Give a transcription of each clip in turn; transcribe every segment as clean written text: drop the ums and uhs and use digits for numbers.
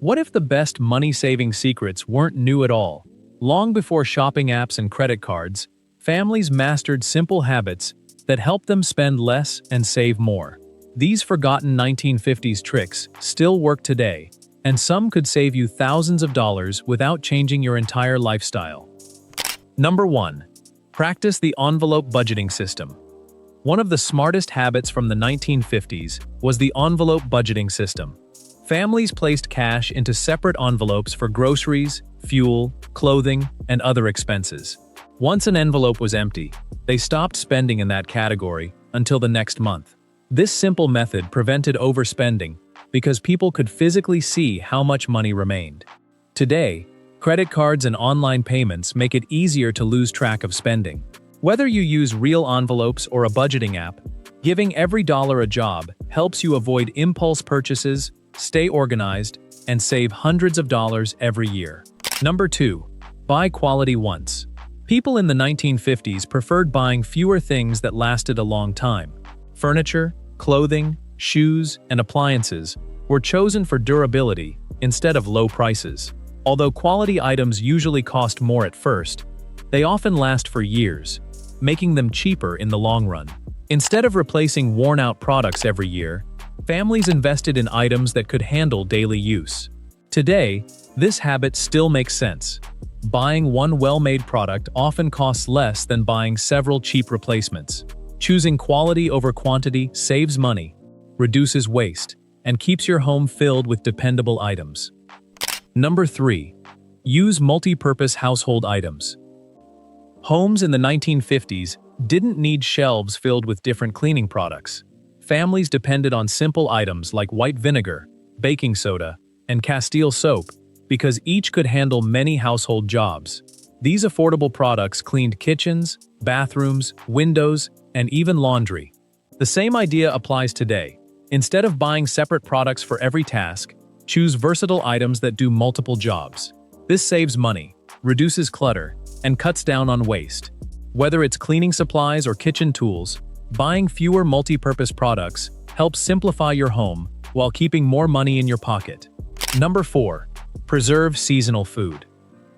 What if the best money-saving secrets weren't new at all? Long before shopping apps and credit cards, families mastered simple habits that helped them spend less and save more. These forgotten 1950s tricks still work today, and some could save you thousands of dollars without changing your entire lifestyle. Number 1. Practice the envelope budgeting system. One of the smartest habits from the 1950s was the envelope budgeting system. Families placed cash into separate envelopes for groceries, fuel, clothing, and other expenses. Once an envelope was empty, they stopped spending in that category until the next month. This simple method prevented overspending because people could physically see how much money remained. Today, credit cards and online payments make it easier to lose track of spending. Whether you use real envelopes or a budgeting app, giving every dollar a job helps you avoid impulse purchases, stay organized, and save hundreds of dollars every year. Number 2. Buy quality once. People in the 1950s preferred buying fewer things that lasted a long time. Furniture, clothing, shoes, and appliances were chosen for durability instead of low prices. Although quality items usually cost more at first, they often last for years, making them cheaper in the long run. Instead of replacing worn-out products every year, families invested in items that could handle daily use. Today, this habit still makes sense. Buying one well-made product often costs less than buying several cheap replacements. Choosing quality over quantity saves money, reduces waste, and keeps your home filled with dependable items. Number 3. Use multi-purpose household items. Homes in the 1950s didn't need shelves filled with different cleaning products. Families depended on simple items like white vinegar, baking soda, and Castile soap because each could handle many household jobs. These affordable products cleaned kitchens, bathrooms, windows, and even laundry. The same idea applies today. Instead of buying separate products for every task, choose versatile items that do multiple jobs. This saves money, reduces clutter, and cuts down on waste. Whether it's cleaning supplies or kitchen tools, buying fewer multi-purpose products helps simplify your home while keeping more money in your pocket. Number 4. Preserve seasonal food.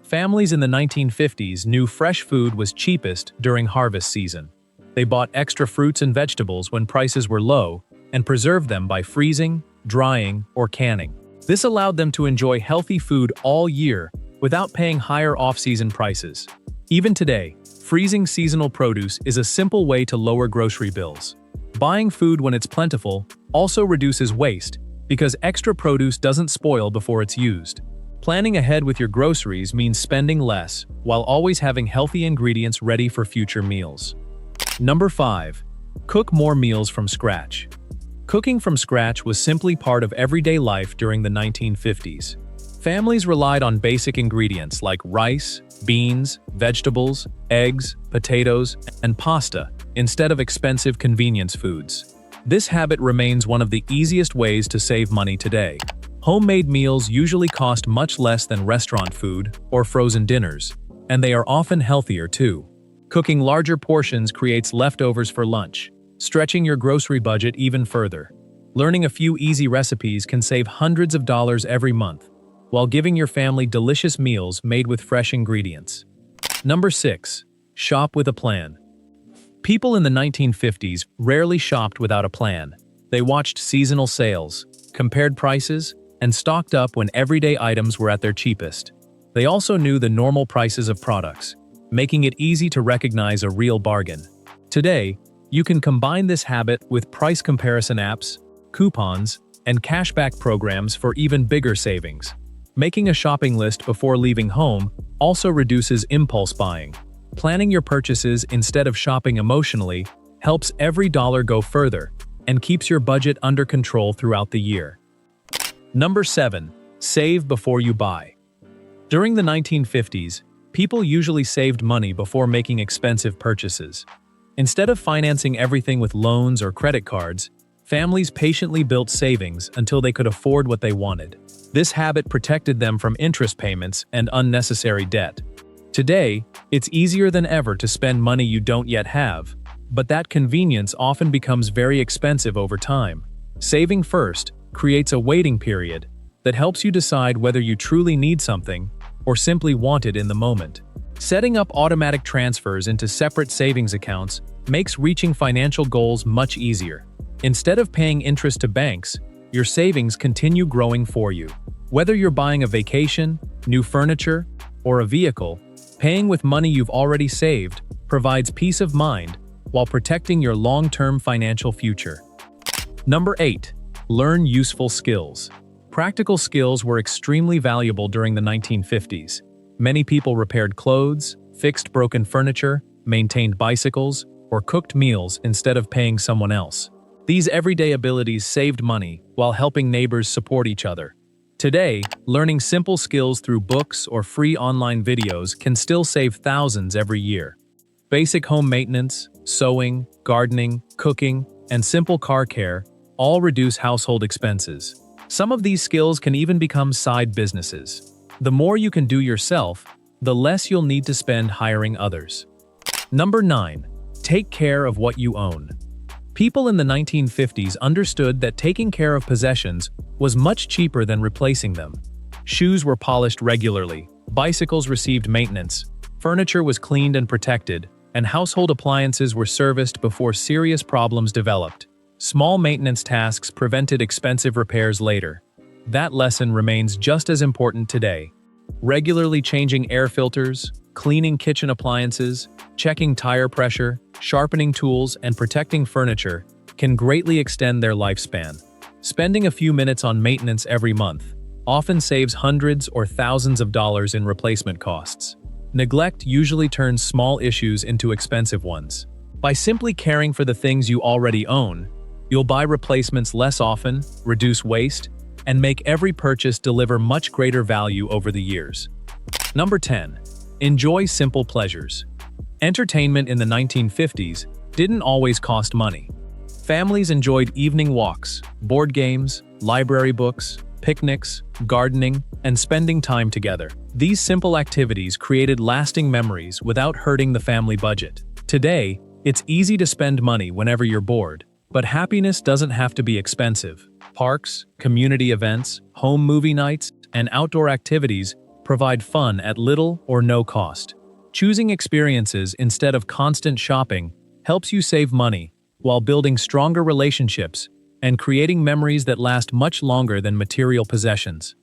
Families in the 1950s knew fresh food was cheapest during harvest season. They bought extra fruits and vegetables when prices were low and preserved them by freezing, drying, or canning. This allowed them to enjoy healthy food all year without paying higher off-season prices. Even today, freezing seasonal produce is a simple way to lower grocery bills. Buying food when it's plentiful also reduces waste because extra produce doesn't spoil before it's used. Planning ahead with your groceries means spending less while always having healthy ingredients ready for future meals. Number 5. Cook more meals from scratch. Cooking from scratch was simply part of everyday life during the 1950s. Families relied on basic ingredients like rice, beans, vegetables, eggs, potatoes, and pasta instead of expensive convenience foods. This habit remains one of the easiest ways to save money today. Homemade meals usually cost much less than restaurant food or frozen dinners, and they are often healthier too. Cooking larger portions creates leftovers for lunch, stretching your grocery budget even further. Learning a few easy recipes can save hundreds of dollars every month, while giving your family delicious meals made with fresh ingredients. Number 6. Shop with a plan. People in the 1950s rarely shopped without a plan. They watched seasonal sales, compared prices, and stocked up when everyday items were at their cheapest. They also knew the normal prices of products, making it easy to recognize a real bargain. Today, you can combine this habit with price comparison apps, coupons, and cashback programs for even bigger savings. Making a shopping list before leaving home also reduces impulse buying. Planning your purchases instead of shopping emotionally helps every dollar go further and keeps your budget under control throughout the year. Number 7. Save before you buy. During the 1950s, people usually saved money before making expensive purchases. Instead of financing everything with loans or credit cards, families patiently built savings until they could afford what they wanted. This habit protected them from interest payments and unnecessary debt. Today, it's easier than ever to spend money you don't yet have, but that convenience often becomes very expensive over time. Saving first creates a waiting period, that helps you decide whether you truly need something or simply want it in the moment. Setting up automatic transfers into separate savings accounts makes reaching financial goals much easier. Instead of paying interest to banks, your savings continue growing for you. Whether you're buying a vacation, new furniture, or a vehicle, paying with money you've already saved provides peace of mind while protecting your long-term financial future. Number 8. Learn useful skills. Practical skills were extremely valuable during the 1950s. Many people repaired clothes, fixed broken furniture, maintained bicycles, or cooked meals instead of paying someone else. These everyday abilities saved money while helping neighbors support each other. Today, learning simple skills through books or free online videos can still save thousands every year. Basic home maintenance, sewing, gardening, cooking, and simple car care all reduce household expenses. Some of these skills can even become side businesses. The more you can do yourself, the less you'll need to spend hiring others. Number 9. Take care of what you own. People in the 1950s understood that taking care of possessions was much cheaper than replacing them. Shoes were polished regularly, bicycles received maintenance, furniture was cleaned and protected, and household appliances were serviced before serious problems developed. Small maintenance tasks prevented expensive repairs later. That lesson remains just as important today. Regularly changing air filters, cleaning kitchen appliances, checking tire pressure, sharpening tools, and protecting furniture can greatly extend their lifespan. Spending a few minutes on maintenance every month often saves hundreds or thousands of dollars in replacement costs. Neglect usually turns small issues into expensive ones. By simply caring for the things you already own, you'll buy replacements less often, reduce waste, and make every purchase deliver much greater value over the years. Number 10. Enjoy simple pleasures. Entertainment in the 1950s didn't always cost money. Families enjoyed evening walks, board games, library books, picnics, gardening, and spending time together. These simple activities created lasting memories without hurting the family budget. Today, it's easy to spend money whenever you're bored, but happiness doesn't have to be expensive. Parks, community events, home movie nights, and outdoor activities provide fun at little or no cost. Choosing experiences instead of constant shopping helps you save money while building stronger relationships and creating memories that last much longer than material possessions.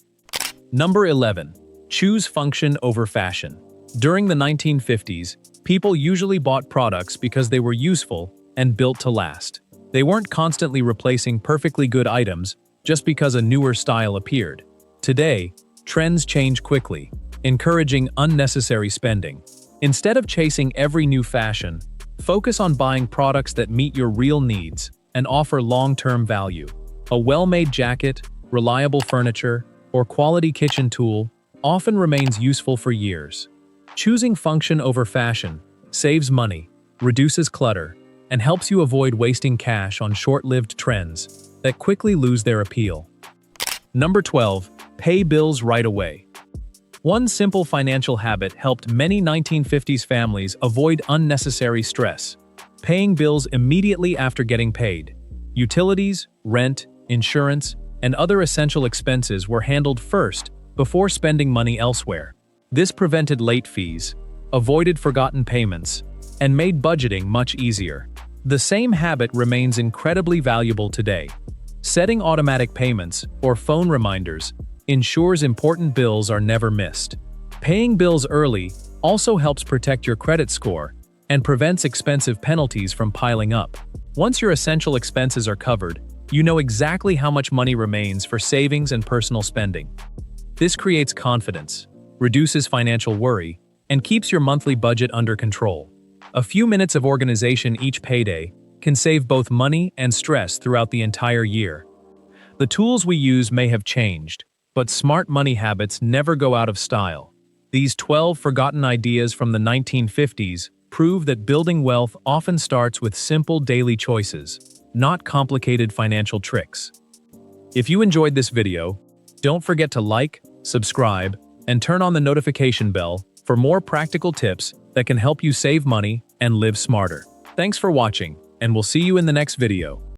Number 11. Choose function over fashion. During the 1950s, people usually bought products because they were useful and built to last. They weren't constantly replacing perfectly good items just because a newer style appeared. Today, trends change quickly, encouraging unnecessary spending. Instead of chasing every new fashion, focus on buying products that meet your real needs and offer long-term value. A well-made jacket, reliable furniture, or quality kitchen tool often remains useful for years. Choosing function over fashion saves money, reduces clutter, and helps you avoid wasting cash on short-lived trends that quickly lose their appeal. Number 12. Pay bills right away. One simple financial habit helped many 1950s families avoid unnecessary stress: paying bills immediately after getting paid. Utilities, rent, insurance, and other essential expenses were handled first before spending money elsewhere. This prevented late fees, avoided forgotten payments, and made budgeting much easier. The same habit remains incredibly valuable today. Setting automatic payments or phone reminders ensures important bills are never missed. Paying bills early also helps protect your credit score and prevents expensive penalties from piling up. Once your essential expenses are covered, you know exactly how much money remains for savings and personal spending. This creates confidence, reduces financial worry, and keeps your monthly budget under control. A few minutes of organization each payday can save both money and stress throughout the entire year. The tools we use may have changed, but smart money habits never go out of style. These 12 forgotten ideas from the 1950s prove that building wealth often starts with simple daily choices, not complicated financial tricks. If you enjoyed this video, don't forget to like, subscribe, and turn on the notification bell for more practical tips that can help you save money and live smarter. Thanks for watching, and we'll see you in the next video.